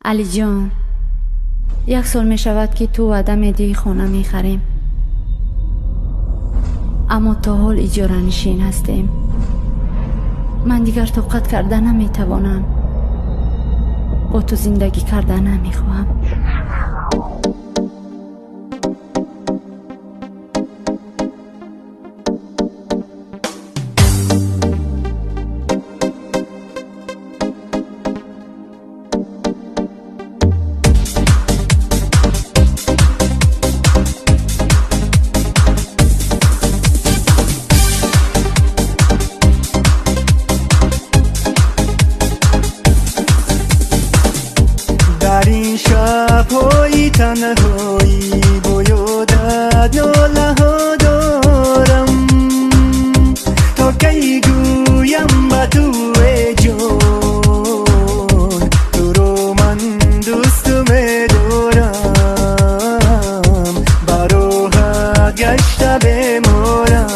علی جان، 1 سال می شود که تو وعده میدی خانه می خریم، اما تا حال اجاره نشین هستیم. من دیگر طاقت کرده نمی توانم، با تو زندگی کرده نمی خواهم. در این شب‌های تنهایی با یادت ناله ها دارم، تا کی گویم به تو ای جان، تو رو من دوست می‌دارم، بر راهت گشته بمارم.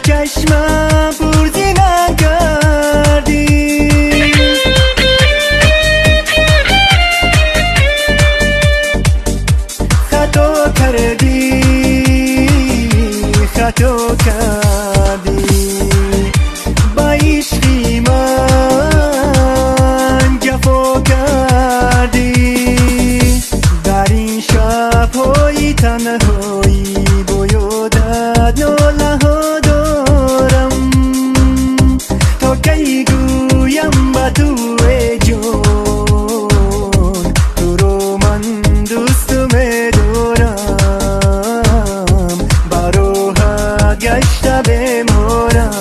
چشمم پرزی نکردی، خطا کردی، خطا کردی، با عشقی من جفا کردی. در این شب‌های تنهایی با یادت ناله ها دارم، تا کی گویم به تو ای جان، تو رو من دوست می‌دارم، بر راهت گشته بمارم.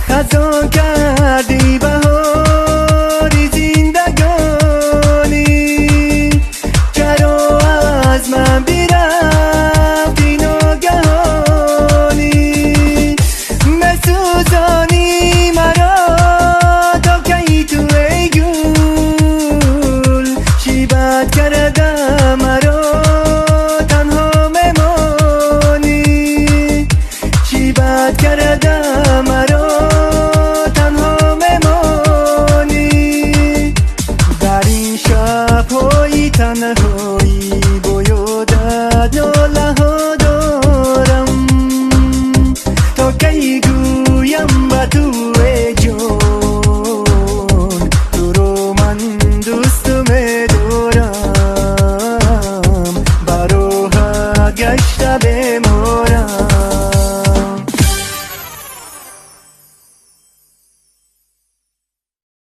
خزان کردی بهاری زندگانی، چرا از من برفتی ناگهانی، مسوزانی مرا تا کی تو ای گل، شیبت کرده مرا تنها بمانی، شیبت کرده مرا تنهایی با یادت ناله ها دارم، تا کی گویم به تو